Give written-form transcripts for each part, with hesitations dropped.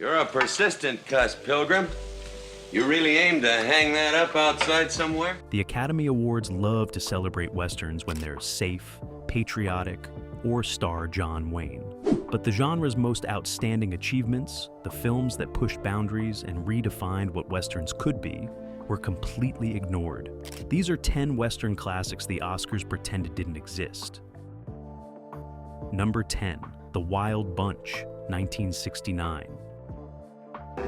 You're a persistent cuss, Pilgrim. You really aim to hang that up outside somewhere? The Academy Awards love to celebrate Westerns when they're safe, patriotic, or star John Wayne. But the genre's most outstanding achievements, the films that pushed boundaries and redefined what Westerns could be, were completely ignored. These are 10 Western classics the Oscars pretended didn't exist. Number 10, The Wild Bunch, 1969.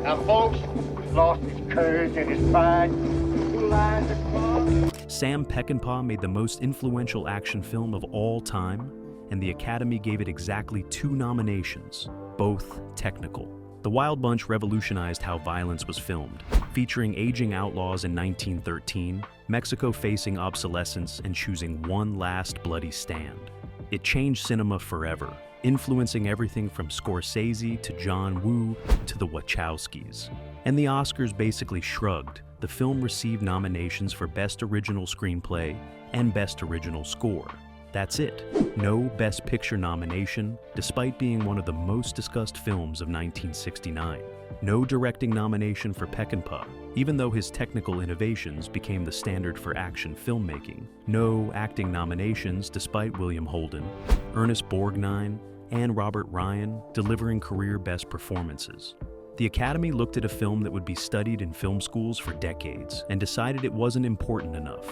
Now, folks, he's lost his courage and his pride. Who lies across? Sam Peckinpah made the most influential action film of all time, and the Academy gave it exactly 2 nominations, both technical. The Wild Bunch revolutionized how violence was filmed, featuring aging outlaws in 1913, Mexico facing obsolescence and choosing one last bloody stand. It changed cinema forever, influencing everything from Scorsese to John Woo to the Wachowskis. And the Oscars basically shrugged. The film received nominations for Best Original Screenplay and Best Original Score. That's it. No Best Picture nomination, despite being one of the most discussed films of 1969. No directing nomination for Peckinpah, even though his technical innovations became the standard for action filmmaking. No acting nominations despite William Holden, Ernest Borgnine, and Robert Ryan delivering career best performances. The Academy looked at a film that would be studied in film schools for decades and decided it wasn't important enough.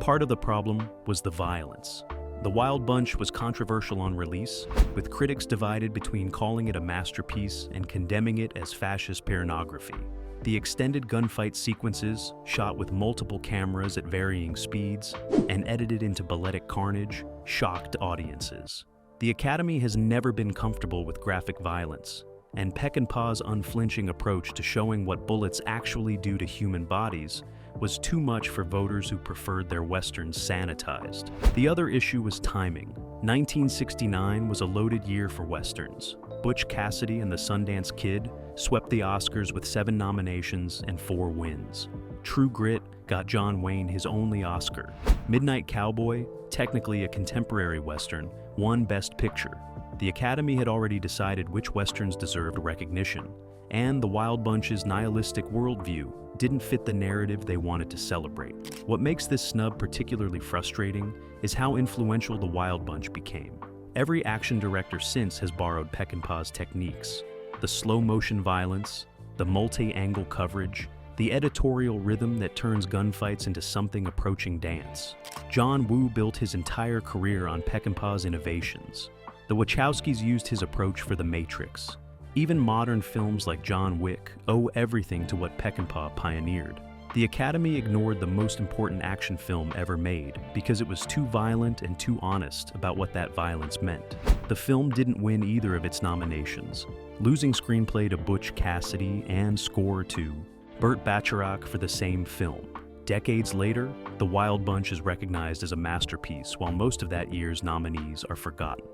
Part of the problem was the violence. The Wild Bunch was controversial on release, with critics divided between calling it a masterpiece and condemning it as fascist pornography. The extended gunfight sequences, shot with multiple cameras at varying speeds and edited into balletic carnage, shocked audiences. The Academy has never been comfortable with graphic violence, and Peckinpah's unflinching approach to showing what bullets actually do to human bodies was too much for voters who preferred their westerns sanitized. The other issue was timing. 1969 was a loaded year for westerns. Butch Cassidy and the Sundance Kid swept the Oscars with 7 nominations and 4 wins. True Grit got John Wayne his only Oscar. Midnight Cowboy, technically a contemporary western, won Best Picture. The Academy had already decided which westerns deserved recognition, and the Wild Bunch's nihilistic worldview didn't fit the narrative they wanted to celebrate. What makes this snub particularly frustrating is how influential the Wild Bunch became. Every action director since has borrowed Peckinpah's techniques. The slow-motion violence, the multi-angle coverage, the editorial rhythm that turns gunfights into something approaching dance. John Woo built his entire career on Peckinpah's innovations. The Wachowskis used his approach for The Matrix. Even modern films like John Wick owe everything to what Peckinpah pioneered. The Academy ignored the most important action film ever made because it was too violent and too honest about what that violence meant. The film didn't win either of its nominations, losing screenplay to Butch Cassidy and score to Burt Bacharach for the same film. Decades later, The Wild Bunch is recognized as a masterpiece, while most of that year's nominees are forgotten.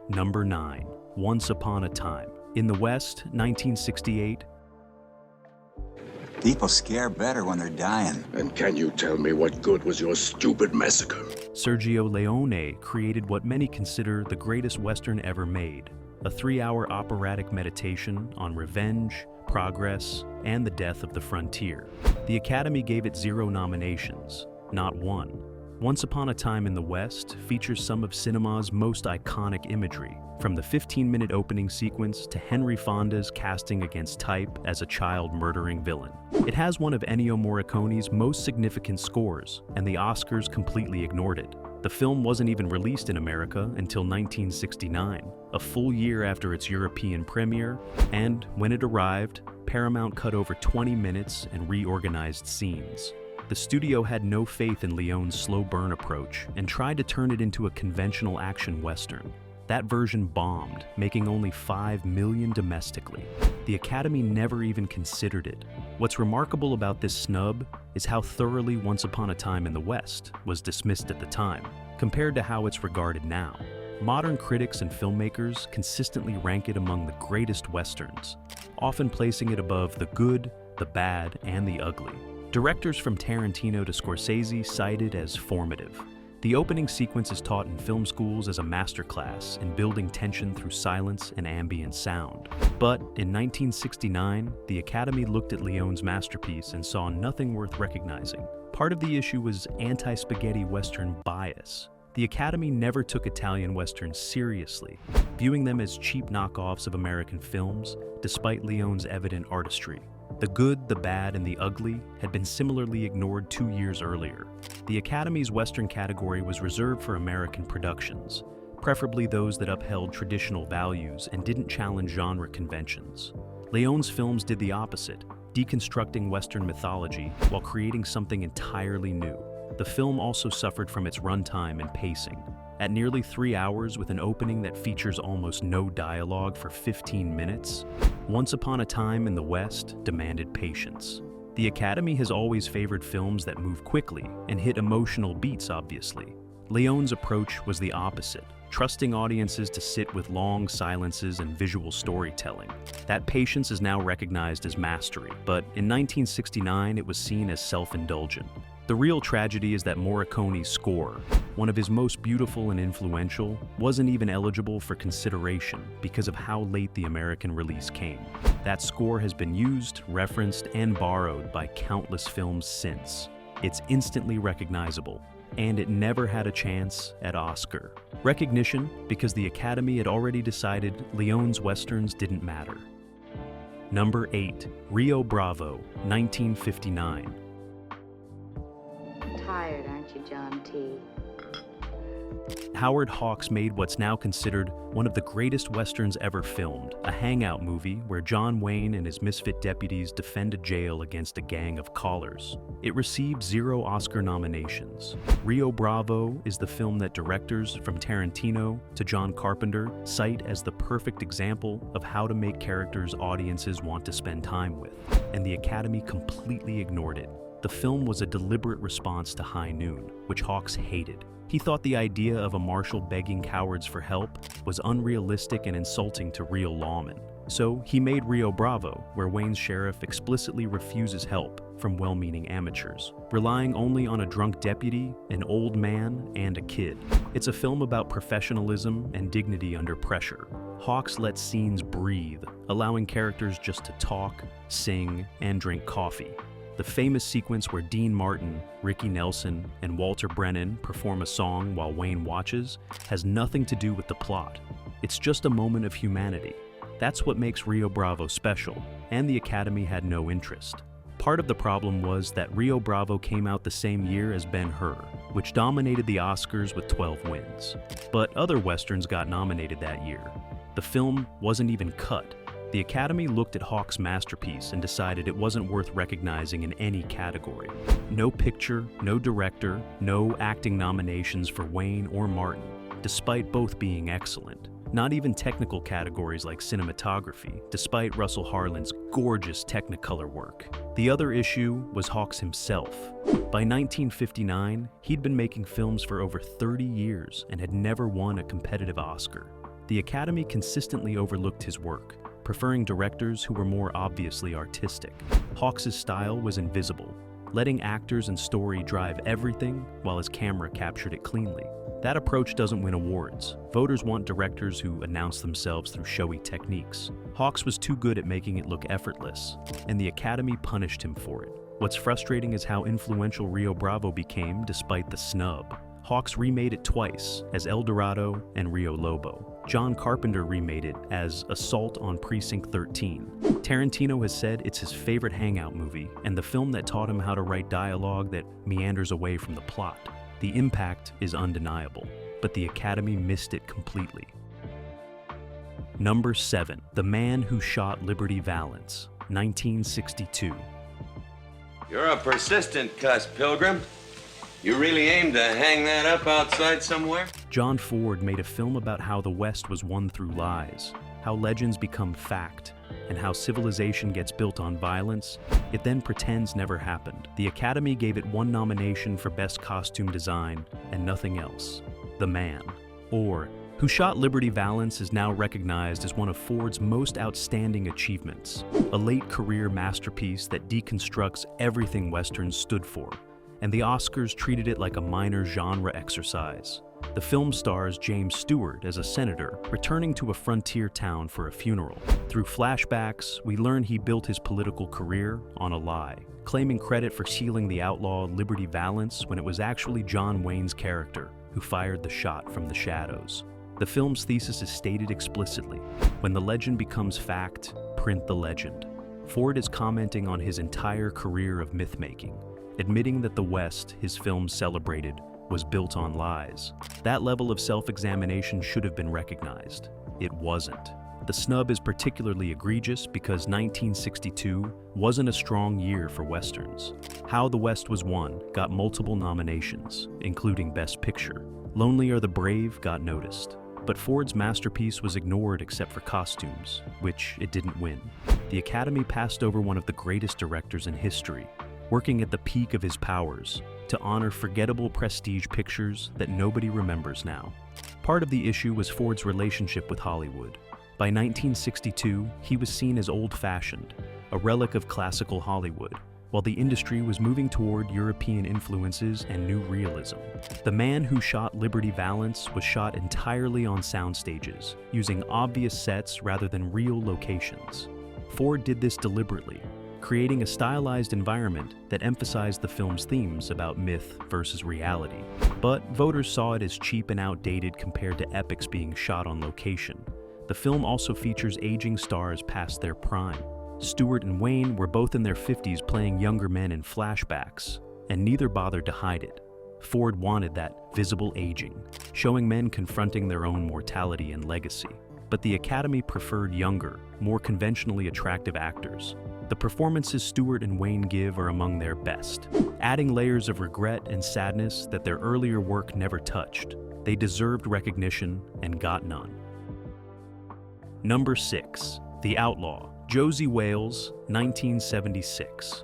Number 9. Once Upon a Time. In the West, 1968. People scare better when they're dying. And can you tell me what good was your stupid massacre? Sergio Leone created what many consider the greatest Western ever made, a 3-hour operatic meditation on revenge, progress, and the death of the frontier. The Academy gave it 0 nominations, not 1. Once Upon a Time in the West features some of cinema's most iconic imagery, from the 15-minute opening sequence to Henry Fonda's casting against type as a child-murdering villain. It has one of Ennio Morricone's most significant scores, and the Oscars completely ignored it. The film wasn't even released in America until 1969, a full year after its European premiere, and when it arrived, Paramount cut over 20 minutes and reorganized scenes. The studio had no faith in Leone's slow burn approach and tried to turn it into a conventional action western. That version bombed, making only $5 million domestically. The Academy never even considered it. What's remarkable about this snub is how thoroughly Once Upon a Time in the West was dismissed at the time, compared to how it's regarded now. Modern critics and filmmakers consistently rank it among the greatest westerns, often placing it above the good, the bad, and the ugly. Directors from Tarantino to Scorsese cite it as formative. The opening sequence is taught in film schools as a masterclass in building tension through silence and ambient sound. But in 1969, the Academy looked at Leone's masterpiece and saw nothing worth recognizing. Part of the issue was anti-spaghetti Western bias. The Academy never took Italian Westerns seriously, viewing them as cheap knockoffs of American films, despite Leone's evident artistry. The good, the bad, and the ugly had been similarly ignored 2 years earlier. The Academy's Western category was reserved for American productions, preferably those that upheld traditional values and didn't challenge genre conventions. Leone's films did the opposite, deconstructing Western mythology while creating something entirely new. The film also suffered from its runtime and pacing. At nearly 3 hours with an opening that features almost no dialogue for 15 minutes, Once Upon a Time in the West demanded patience. The Academy has always favored films that move quickly and hit emotional beats, obviously. Leone's approach was the opposite, trusting audiences to sit with long silences and visual storytelling. That patience is now recognized as mastery, but in 1969 it was seen as self-indulgent. The real tragedy is that Morricone's score, one of his most beautiful and influential, wasn't even eligible for consideration because of how late the American release came. That score has been used, referenced, and borrowed by countless films since. It's instantly recognizable, and it never had a chance at Oscar. Recognition because the Academy had already decided Leone's Westerns didn't matter. Number 8, Rio Bravo, 1959. Tired, aren't you, John T? Howard Hawks made what's now considered one of the greatest Westerns ever filmed, a hangout movie where John Wayne and his misfit deputies defend a jail against a gang of callers. It received 0 Oscar nominations. Rio Bravo is the film that directors from Tarantino to John Carpenter cite as the perfect example of how to make characters audiences want to spend time with, and the Academy completely ignored it. The film was a deliberate response to High Noon, which Hawks hated. He thought the idea of a marshal begging cowards for help was unrealistic and insulting to real lawmen. So he made Rio Bravo, where Wayne's sheriff explicitly refuses help from well-meaning amateurs, relying only on a drunk deputy, an old man, and a kid. It's a film about professionalism and dignity under pressure. Hawks let scenes breathe, allowing characters just to talk, sing, and drink coffee. The famous sequence where Dean Martin, Ricky Nelson, and Walter Brennan perform a song while Wayne watches has nothing to do with the plot. It's just a moment of humanity. That's what makes Rio Bravo special, and the Academy had no interest. Part of the problem was that Rio Bravo came out the same year as Ben-Hur, which dominated the Oscars with 12 wins. But other Westerns got nominated that year. The film wasn't even cut. The Academy looked at Hawks' masterpiece and decided it wasn't worth recognizing in any category. No picture, no director, no acting nominations for Wayne or Martin, despite both being excellent. Not even technical categories like cinematography, despite Russell Harland's gorgeous Technicolor work. The other issue was Hawks himself. By 1959, he'd been making films for over 30 years and had never won a competitive Oscar. The Academy consistently overlooked his work, preferring directors who were more obviously artistic. Hawks' style was invisible, letting actors and story drive everything while his camera captured it cleanly. That approach doesn't win awards. Voters want directors who announce themselves through showy techniques. Hawks was too good at making it look effortless, and the Academy punished him for it. What's frustrating is how influential Rio Bravo became despite the snub. Hawks remade it twice, as El Dorado and Rio Lobo. John Carpenter remade it as Assault on Precinct 13. Tarantino has said it's his favorite hangout movie and the film that taught him how to write dialogue that meanders away from the plot. The impact is undeniable, but the Academy missed it completely. Number 7, The Man Who Shot Liberty Valance, 1962. You're a persistent cuss, Pilgrim. You really aim to hang that up outside somewhere? John Ford made a film about how the West was won through lies, how legends become fact, and how civilization gets built on violence, it then pretends never happened. The Academy gave it 1 nomination for Best Costume Design and nothing else. The Man, or Who Shot Liberty Valance, is now recognized as one of Ford's most outstanding achievements, a late career masterpiece that deconstructs everything Westerns stood for and the Oscars treated it like a minor genre exercise. The film stars James Stewart as a senator returning to a frontier town for a funeral. Through flashbacks, we learn he built his political career on a lie, claiming credit for sealing the outlaw Liberty Valance when it was actually John Wayne's character who fired the shot from the shadows. The film's thesis is stated explicitly: when the legend becomes fact, print the legend. Ford is commenting on his entire career of myth-making, admitting that the West his films celebrated was built on lies. That level of self-examination should have been recognized. It wasn't. The snub is particularly egregious because 1962 wasn't a strong year for Westerns. How the West Was Won got multiple nominations, including Best Picture. Lonely Are the Brave got noticed. But Ford's masterpiece was ignored except for costumes, which it didn't win. The Academy passed over one of the greatest directors in history, working at the peak of his powers, to honor forgettable prestige pictures that nobody remembers now. Part of the issue was Ford's relationship with Hollywood. By 1962, he was seen as old-fashioned, a relic of classical Hollywood, while the industry was moving toward European influences and new realism. The man who shot Liberty Valance was shot entirely on sound stages, using obvious sets rather than real locations. Ford did this deliberately, creating a stylized environment that emphasized the film's themes about myth versus reality. But voters saw it as cheap and outdated compared to epics being shot on location. The film also features aging stars past their prime. Stewart and Wayne were both in their 50s playing younger men in flashbacks, and neither bothered to hide it. Ford wanted that visible aging, showing men confronting their own mortality and legacy. But the Academy preferred younger, more conventionally attractive actors. The performances Stewart and Wayne give are among their best, adding layers of regret and sadness that their earlier work never touched. They deserved recognition and got none. Number 6. The Outlaw, Josie Wales, 1976.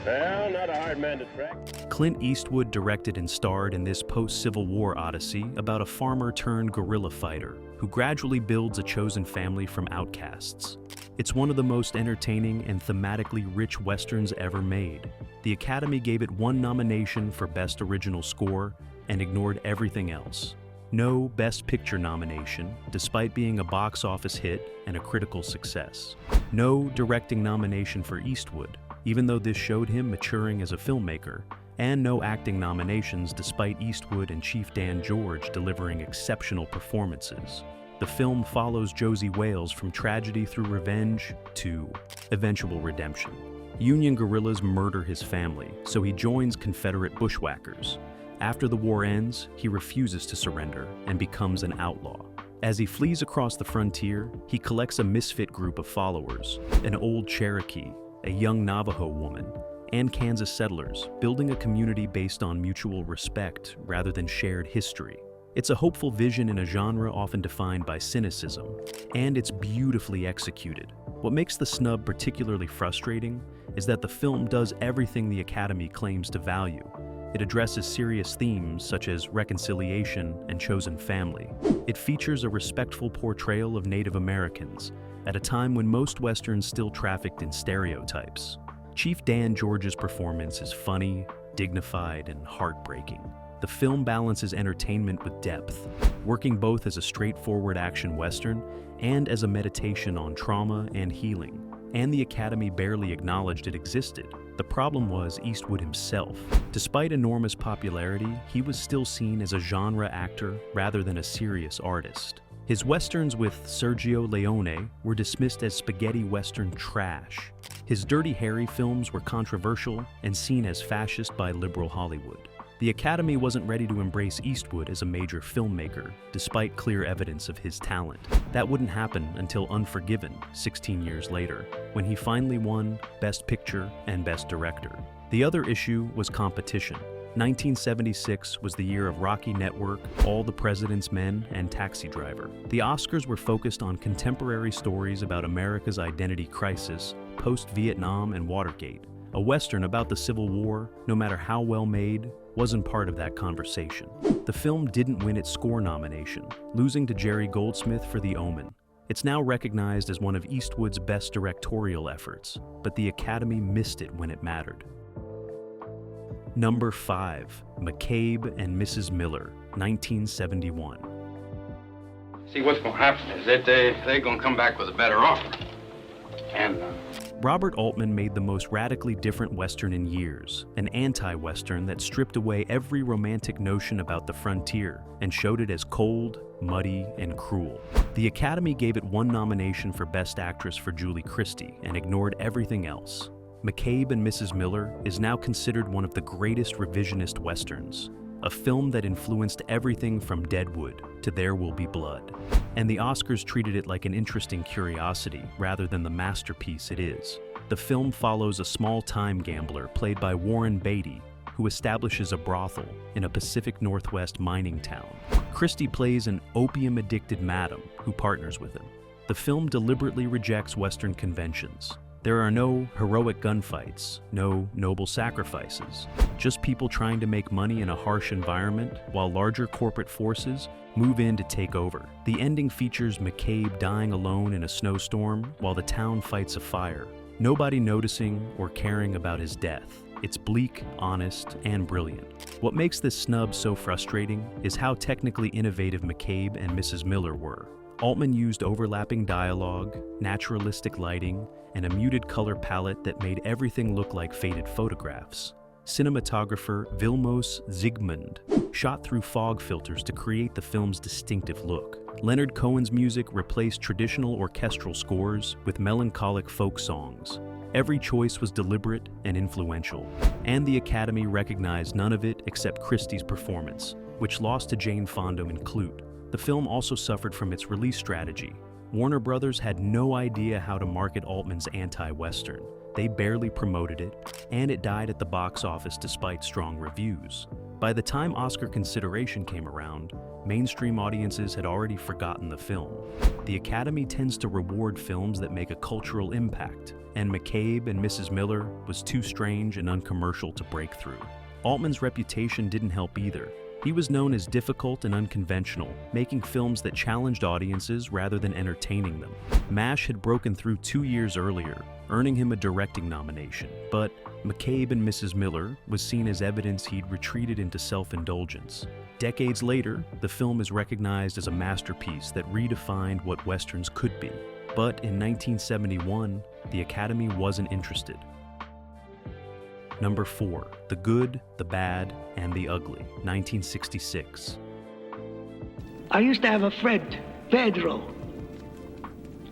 Well, not a hard man to track. Clint Eastwood directed and starred in this post-Civil War odyssey about a farmer-turned-guerrilla fighter who gradually builds a chosen family from outcasts. It's one of the most entertaining and thematically rich westerns ever made. The Academy gave it one nomination for Best Original Score and ignored everything else. No Best Picture nomination, despite being a box office hit and a critical success. No directing nomination for Eastwood, even though this showed him maturing as a filmmaker, and no acting nominations despite Eastwood and Chief Dan George delivering exceptional performances. The film follows Josie Wales from tragedy through revenge to eventual redemption. Union guerrillas murder his family, so he joins Confederate bushwhackers. After the war ends, he refuses to surrender and becomes an outlaw. As he flees across the frontier, he collects a misfit group of followers, an old Cherokee, a young Navajo woman, and Kansas settlers, building a community based on mutual respect rather than shared history. It's a hopeful vision in a genre often defined by cynicism, and it's beautifully executed. What makes the snub particularly frustrating is that the film does everything the Academy claims to value. It addresses serious themes such as reconciliation and chosen family. It features a respectful portrayal of Native Americans at a time when most Westerns still trafficked in stereotypes. Chief Dan George's performance is funny, dignified, and heartbreaking. The film balances entertainment with depth, working both as a straightforward action Western and as a meditation on trauma and healing. And the Academy barely acknowledged it existed. The problem was Eastwood himself. Despite enormous popularity, he was still seen as a genre actor rather than a serious artist. His westerns with Sergio Leone were dismissed as spaghetti western trash. His Dirty Harry films were controversial and seen as fascist by liberal Hollywood. The Academy wasn't ready to embrace Eastwood as a major filmmaker, despite clear evidence of his talent. That wouldn't happen until Unforgiven, 16 years later, when he finally won Best Picture and Best Director. The other issue was competition. 1976 was the year of Rocky Network, All the President's Men, and Taxi Driver. The Oscars were focused on contemporary stories about America's identity crisis, post-Vietnam and Watergate. A Western about the Civil War, no matter how well made, wasn't part of that conversation. The film didn't win its score nomination, losing to Jerry Goldsmith for The Omen. It's now recognized as one of Eastwood's best directorial efforts, but the Academy missed it when it mattered. Number 5, McCabe and Mrs. Miller, 1971. See, what's going to happen is that they're going to come back with a better offer. And Robert Altman made the most radically different Western in years, an anti-Western that stripped away every romantic notion about the frontier and showed it as cold, muddy, and cruel. The Academy gave it one nomination for Best Actress for Julie Christie and ignored everything else. McCabe and Mrs. Miller is now considered one of the greatest revisionist Westerns, a film that influenced everything from Deadwood to There Will Be Blood. And the Oscars treated it like an interesting curiosity rather than the masterpiece it is. The film follows a small-time gambler played by Warren Beatty, who establishes a brothel in a Pacific Northwest mining town. Christie plays an opium-addicted madam who partners with him. The film deliberately rejects Western conventions. There are no heroic gunfights, no noble sacrifices, just people trying to make money in a harsh environment while larger corporate forces move in to take over. The ending features McCabe dying alone in a snowstorm while the town fights a fire, nobody noticing or caring about his death. It's bleak, honest, and brilliant. What makes this snub so frustrating is how technically innovative McCabe and Mrs. Miller were. Altman used overlapping dialogue, naturalistic lighting, and a muted color palette that made everything look like faded photographs. Cinematographer Vilmos Zsigmond shot through fog filters to create the film's distinctive look. Leonard Cohen's music replaced traditional orchestral scores with melancholic folk songs. Every choice was deliberate and influential, and the Academy recognized none of it except Christie's performance, which lost to Jane Fonda in Clute. The film also suffered from its release strategy. Warner Brothers had no idea how to market Altman's anti-Western. They barely promoted it, and it died at the box office despite strong reviews. By the time Oscar consideration came around, mainstream audiences had already forgotten the film. The Academy tends to reward films that make a cultural impact, and McCabe and Mrs. Miller was too strange and uncommercial to break through. Altman's reputation didn't help either. He was known as difficult and unconventional, making films that challenged audiences rather than entertaining them. MASH had broken through 2 years earlier, earning him a directing nomination, but McCabe and Mrs. Miller was seen as evidence he'd retreated into self-indulgence. Decades later, the film is recognized as a masterpiece that redefined what Westerns could be. But in 1971, the Academy wasn't interested. Number 4, The Good, the Bad, and the Ugly, 1966. I used to have a friend, Pedro,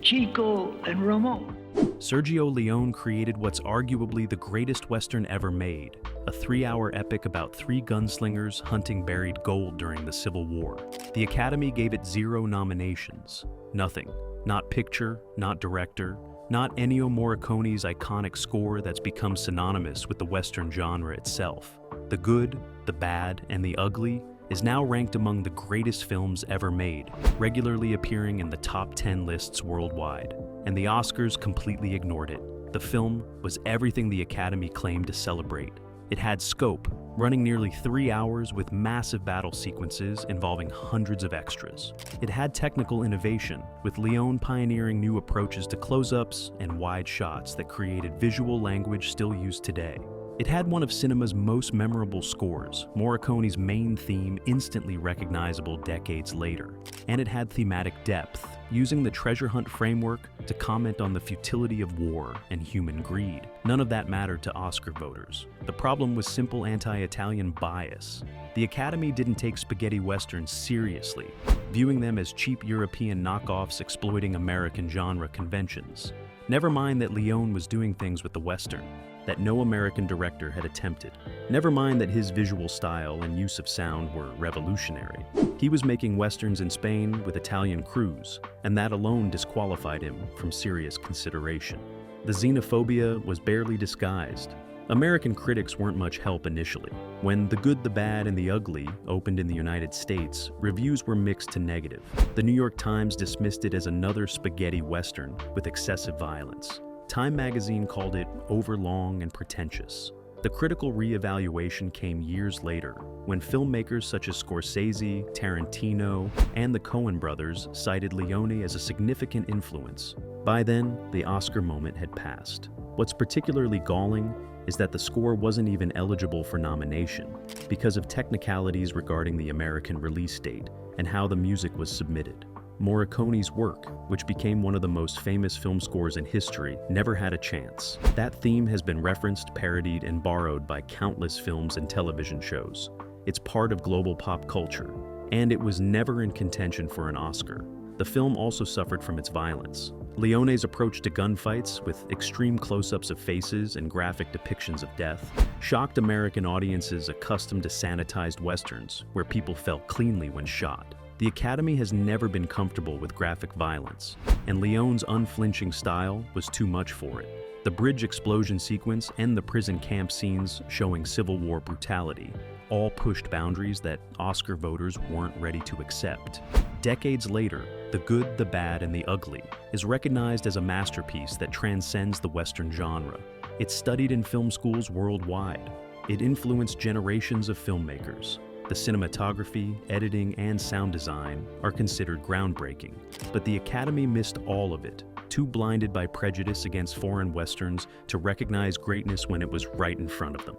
Chico, and Ramon. Sergio Leone created what's arguably the greatest Western ever made, a 3-hour epic about 3 gunslingers hunting buried gold during the Civil War. The Academy gave it 0 nominations. Nothing. Not picture, not director, not Ennio Morricone's iconic score that's become synonymous with the Western genre itself. The Good, the Bad, and the Ugly is now ranked among the greatest films ever made, regularly appearing in the top 10 lists worldwide, and the Oscars completely ignored it. The film was everything the Academy claimed to celebrate. It had scope, running nearly 3 hours with massive battle sequences involving hundreds of extras. It had technical innovation, with Leone pioneering new approaches to close-ups and wide shots that created visual language still used today. It had one of cinema's most memorable scores, Morricone's main theme instantly recognizable decades later. And it had thematic depth, using the treasure hunt framework to comment on the futility of war and human greed. None of that mattered to Oscar voters. The problem was simple anti-Italian bias. The Academy didn't take spaghetti westerns seriously, viewing them as cheap European knockoffs exploiting American genre conventions. Never mind that Leone was doing things with the Western that no American director had attempted. Never mind that his visual style and use of sound were revolutionary. He was making Westerns in Spain with Italian crews, and that alone disqualified him from serious consideration. The xenophobia was barely disguised. American critics weren't much help initially. When The Good, the Bad, and the Ugly opened in the United States, reviews were mixed to negative. The New York Times dismissed it as another spaghetti Western with excessive violence. Time magazine called it overlong and pretentious. The critical reevaluation came years later, when filmmakers such as Scorsese, Tarantino, and the Coen brothers cited Leone as a significant influence. By then, the Oscar moment had passed. What's particularly galling is that the score wasn't even eligible for nomination because of technicalities regarding the American release date and how the music was submitted. Morricone's work, which became one of the most famous film scores in history, never had a chance. That theme has been referenced, parodied, and borrowed by countless films and television shows. It's part of global pop culture, and it was never in contention for an Oscar. The film also suffered from its violence. Leone's approach to gunfights, with extreme close-ups of faces and graphic depictions of death, shocked American audiences accustomed to sanitized westerns, where people fell cleanly when shot. The Academy has never been comfortable with graphic violence, and Leone's unflinching style was too much for it. The bridge explosion sequence and the prison camp scenes showing Civil War brutality all pushed boundaries that Oscar voters weren't ready to accept. Decades later, The Good, the Bad, and the Ugly is recognized as a masterpiece that transcends the Western genre. It's studied in film schools worldwide. It influenced generations of filmmakers. The cinematography, editing, and sound design are considered groundbreaking, but the Academy missed all of it, too blinded by prejudice against foreign westerns to recognize greatness when it was right in front of them.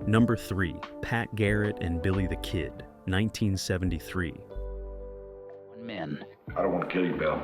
Number 3, Pat Garrett and Billy the Kid, 1973. Men. I don't want to kill you, Bill.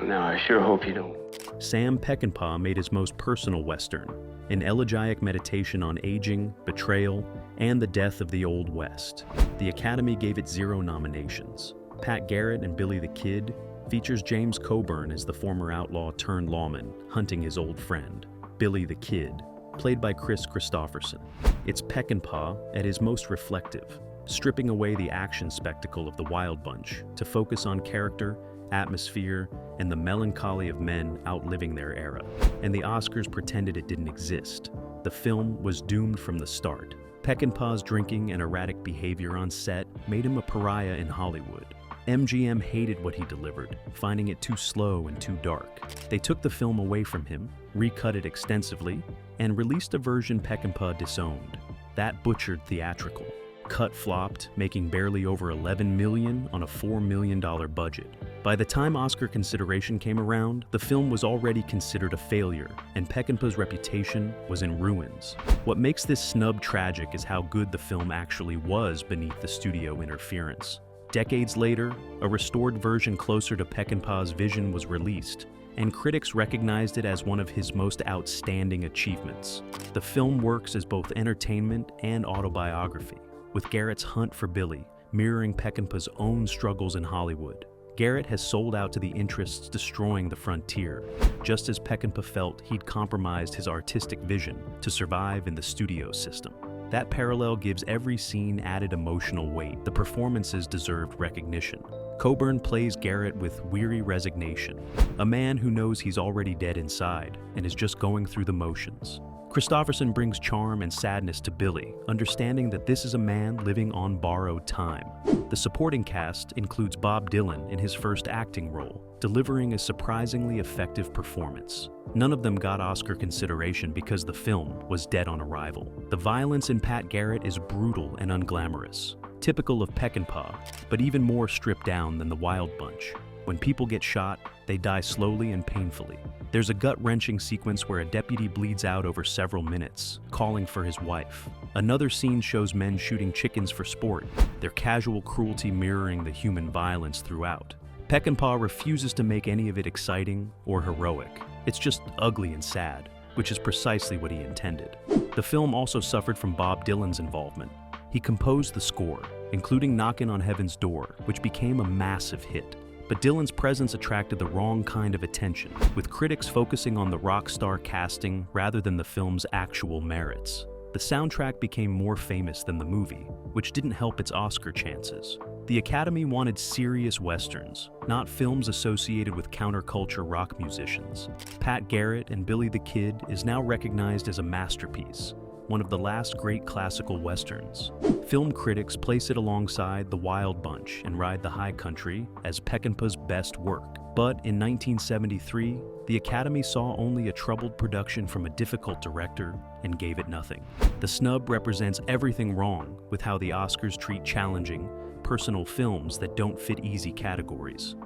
No, I sure hope you don't. Sam Peckinpah made his most personal Western, an elegiac meditation on aging, betrayal, and the death of the Old West. The Academy gave it 0 nominations. Pat Garrett and Billy the Kid features James Coburn as the former outlaw turned lawman, hunting his old friend, Billy the Kid, played by Chris Christopherson. It's Peckinpah at his most reflective, stripping away the action spectacle of the Wild Bunch to focus on character, atmosphere, and the melancholy of men outliving their era. And the Oscars pretended it didn't exist. The film was doomed from the start. Peckinpah's drinking and erratic behavior on set made him a pariah in Hollywood. MGM hated what he delivered, finding it too slow and too dark. They took the film away from him, recut it extensively, and released a version Peckinpah disowned. That butchered theatrical. Cut flopped, making barely over $11 million on a $4 million budget. By the time Oscar consideration came around, the film was already considered a failure, and Peckinpah's reputation was in ruins. What makes this snub tragic is how good the film actually was beneath the studio interference. Decades later, a restored version closer to Peckinpah's vision was released, and critics recognized it as one of his most outstanding achievements. The film works as both entertainment and autobiography, with Garrett's hunt for Billy mirroring Peckinpah's own struggles in Hollywood. Garrett has sold out to the interests destroying the frontier, just as Peckinpah felt he'd compromised his artistic vision to survive in the studio system. That parallel gives every scene added emotional weight. The performances deserved recognition. Coburn plays Garrett with weary resignation, a man who knows he's already dead inside and is just going through the motions. Christopherson brings charm and sadness to Billy, understanding that this is a man living on borrowed time. The supporting cast includes Bob Dylan in his first acting role, delivering a surprisingly effective performance. None of them got Oscar consideration because the film was dead on arrival. The violence in Pat Garrett is brutal and unglamorous, typical of Peckinpah, but even more stripped down than the Wild Bunch. When people get shot, they die slowly and painfully. There's a gut-wrenching sequence where a deputy bleeds out over several minutes, calling for his wife. Another scene shows men shooting chickens for sport, their casual cruelty mirroring the human violence throughout. Peckinpah refuses to make any of it exciting or heroic. It's just ugly and sad, which is precisely what he intended. The film also suffered from Bob Dylan's involvement. He composed the score, including Knockin' on Heaven's Door, which became a massive hit. But Dylan's presence attracted the wrong kind of attention, with critics focusing on the rock star casting rather than the film's actual merits. The soundtrack became more famous than the movie, which didn't help its Oscar chances. The Academy wanted serious westerns, not films associated with counterculture rock musicians. Pat Garrett and Billy the Kid is now recognized as a masterpiece, one of the last great classical westerns. Film critics place it alongside The Wild Bunch and Ride the High Country as Peckinpah's best work. But in 1973, the Academy saw only a troubled production from a difficult director and gave it nothing. The snub represents everything wrong with how the Oscars treat challenging, personal films that don't fit easy categories.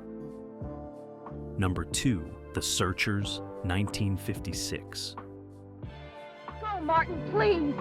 Number 2, The Searchers, 1956. Go, Martin, please.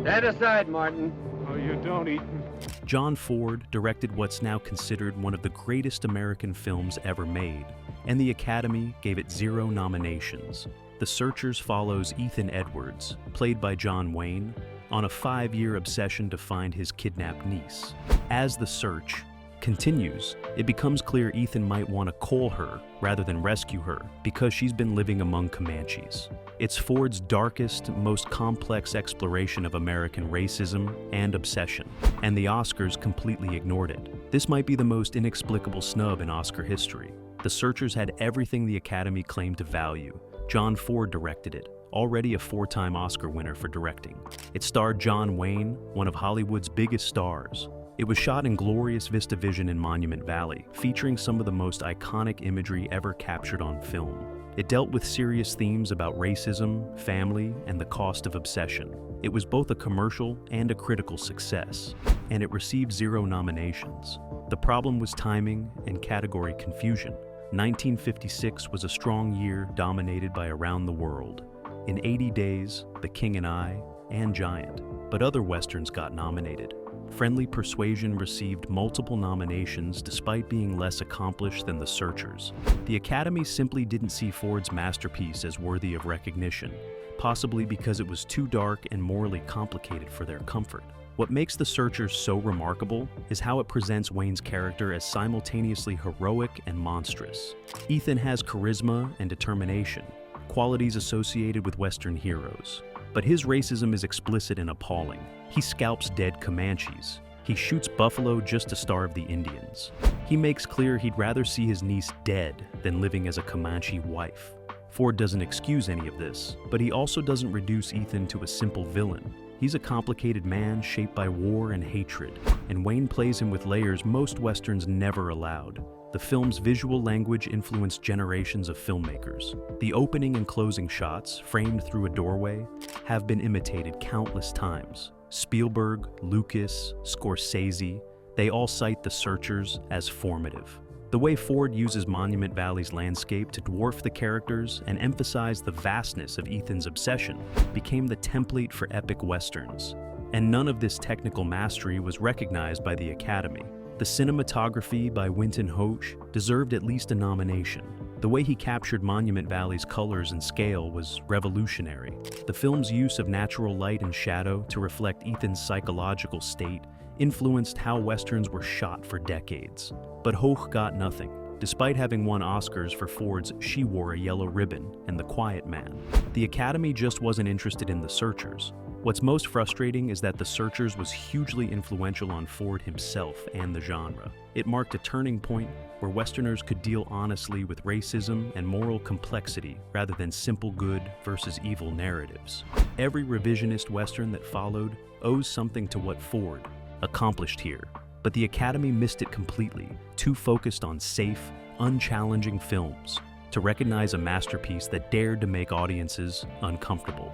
Stand aside, Martin. Oh, you don't, Ethan. John Ford directed what's now considered one of the greatest American films ever made, and the Academy gave it 0 nominations. The Searchers follows Ethan Edwards, played by John Wayne, on a 5-year obsession to find his kidnapped niece. As the search continues, it becomes clear Ethan might want to call her rather than rescue her because she's been living among Comanches. It's Ford's darkest, most complex exploration of American racism and obsession, and the Oscars completely ignored it. This might be the most inexplicable snub in Oscar history. The Searchers had everything the Academy claimed to value. John Ford directed it, already a 4-time Oscar winner for directing. It starred John Wayne, one of Hollywood's biggest stars. It was shot in glorious VistaVision in Monument Valley, featuring some of the most iconic imagery ever captured on film. It dealt with serious themes about racism, family, and the cost of obsession. It was both a commercial and a critical success, and it received 0 nominations. The problem was timing and category confusion. 1956 was a strong year dominated by Around the World. In 80 Days, The King and I, and Giant, but other westerns got nominated. Friendly Persuasion received multiple nominations despite being less accomplished than The Searchers. The Academy simply didn't see Ford's masterpiece as worthy of recognition, possibly because it was too dark and morally complicated for their comfort. What makes The Searchers so remarkable is how it presents Wayne's character as simultaneously heroic and monstrous. Ethan has charisma and determination, qualities associated with Western heroes. But his racism is explicit and appalling. He scalps dead Comanches. He shoots buffalo just to starve the Indians. He makes clear he'd rather see his niece dead than living as a Comanche wife. Ford doesn't excuse any of this, but he also doesn't reduce Ethan to a simple villain. He's a complicated man shaped by war and hatred, and Wayne plays him with layers most Westerns never allowed. The film's visual language influenced generations of filmmakers. The opening and closing shots, framed through a doorway, have been imitated countless times. Spielberg, Lucas, Scorsese, they all cite The Searchers as formative. The way Ford uses Monument Valley's landscape to dwarf the characters and emphasize the vastness of Ethan's obsession became the template for epic westerns. And none of this technical mastery was recognized by the Academy. The cinematography by Winton Hoche deserved at least a nomination. The way he captured Monument Valley's colors and scale was revolutionary. The film's use of natural light and shadow to reflect Ethan's psychological state influenced how westerns were shot for decades. But Hoche got nothing, despite having won Oscars for Ford's She Wore a Yellow Ribbon and The Quiet Man. The Academy just wasn't interested in The Searchers. What's most frustrating is that The Searchers was hugely influential on Ford himself and the genre. It marked a turning point where Westerners could deal honestly with racism and moral complexity rather than simple good versus evil narratives. Every revisionist Western that followed owes something to what Ford accomplished here, but the Academy missed it completely, too focused on safe, unchallenging films to recognize a masterpiece that dared to make audiences uncomfortable.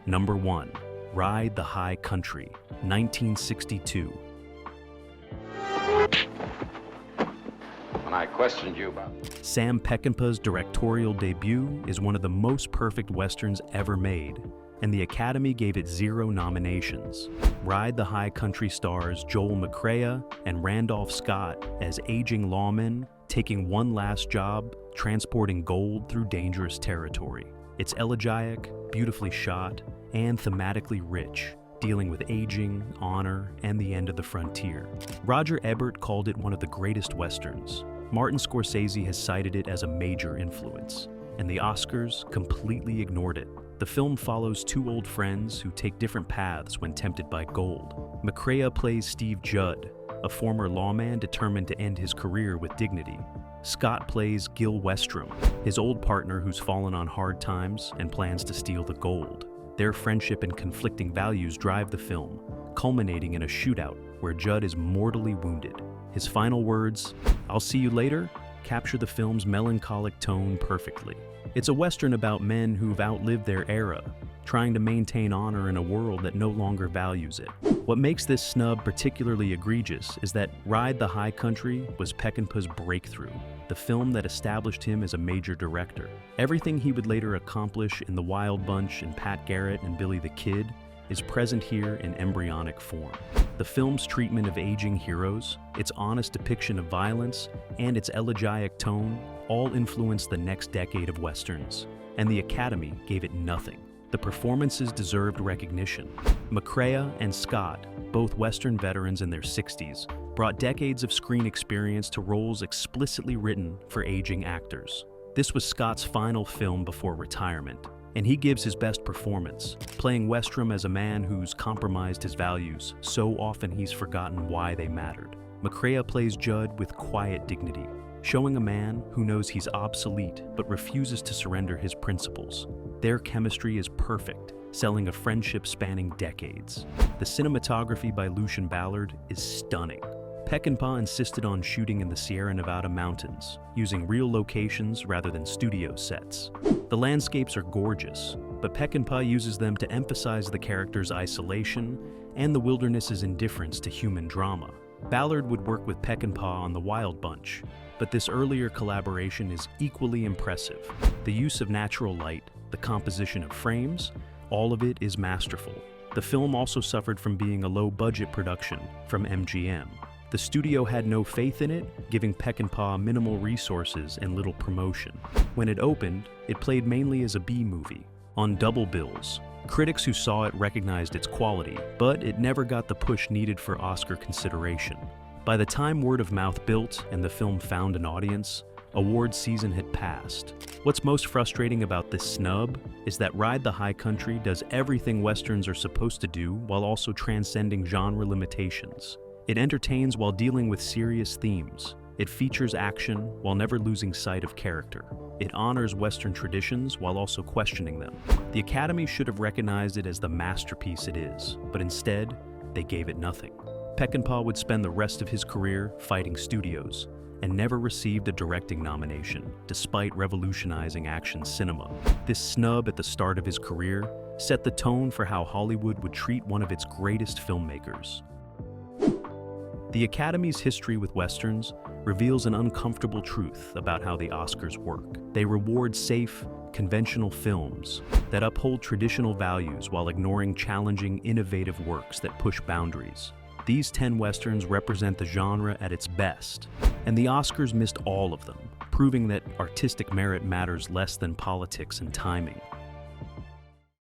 Number 1, Ride the High Country, 1962. When I questioned you about Sam Peckinpah's directorial debut is one of the most perfect westerns ever made, and the Academy gave it 0 nominations. Ride the High Country stars Joel McCrea and Randolph Scott as aging lawmen taking one last job transporting gold through dangerous territory. It's elegiac, beautifully shot, and thematically rich, dealing with aging, honor, and the end of the frontier. Roger Ebert called it one of the greatest westerns. Martin Scorsese has cited it as a major influence, and the Oscars completely ignored it. The film follows 2 old friends who take different paths when tempted by gold. McCrea plays Steve Judd, a former lawman determined to end his career with dignity. Scott plays Gil Westrom, his old partner who's fallen on hard times and plans to steal the gold. Their friendship and conflicting values drive the film, culminating in a shootout where Judd is mortally wounded. His final words, "I'll see you later," capture the film's melancholic tone perfectly. It's a Western about men who've outlived their era, trying to maintain honor in a world that no longer values it. What makes this snub particularly egregious is that Ride the High Country was Peckinpah's breakthrough, the film that established him as a major director. Everything he would later accomplish in The Wild Bunch and Pat Garrett and Billy the Kid is present here in embryonic form. The film's treatment of aging heroes, its honest depiction of violence, and its elegiac tone all influenced the next decade of Westerns, and the Academy gave it nothing. The performances deserved recognition. McCrea and Scott, both Western veterans in their 60s, brought decades of screen experience to roles explicitly written for aging actors. This was Scott's final film before retirement, and he gives his best performance, playing Westrom as a man who's compromised his values so often he's forgotten why they mattered. McCrea plays Judd with quiet dignity, showing a man who knows he's obsolete but refuses to surrender his principles. Their chemistry is perfect, selling a friendship spanning decades. The cinematography by Lucien Ballard is stunning. Peckinpah insisted on shooting in the Sierra Nevada mountains, using real locations rather than studio sets. The landscapes are gorgeous, but Peckinpah uses them to emphasize the character's isolation and the wilderness's indifference to human drama. Ballard would work with Peckinpah on The Wild Bunch, but this earlier collaboration is equally impressive. The use of natural light, the composition of frames, all of it is masterful. The film also suffered from being a low-budget production from MGM. The studio had no faith in it, giving Peckinpah minimal resources and little promotion. When it opened, it played mainly as a B-movie, on double bills. Critics who saw it recognized its quality, but it never got the push needed for Oscar consideration. By the time word of mouth built and the film found an audience, award season had passed. What's most frustrating about this snub is that Ride the High Country does everything Westerns are supposed to do while also transcending genre limitations. It entertains while dealing with serious themes. It features action while never losing sight of character. It honors Western traditions while also questioning them. The Academy should have recognized it as the masterpiece it is, but instead, they gave it nothing. Peckinpah would spend the rest of his career fighting studios, and never received a directing nomination, despite revolutionizing action cinema. This snub at the start of his career set the tone for how Hollywood would treat one of its greatest filmmakers. The Academy's history with Westerns reveals an uncomfortable truth about how the Oscars work. They reward safe, conventional films that uphold traditional values while ignoring challenging, innovative works that push boundaries. These 10 Westerns represent the genre at its best, and the Oscars missed all of them, proving that artistic merit matters less than politics and timing.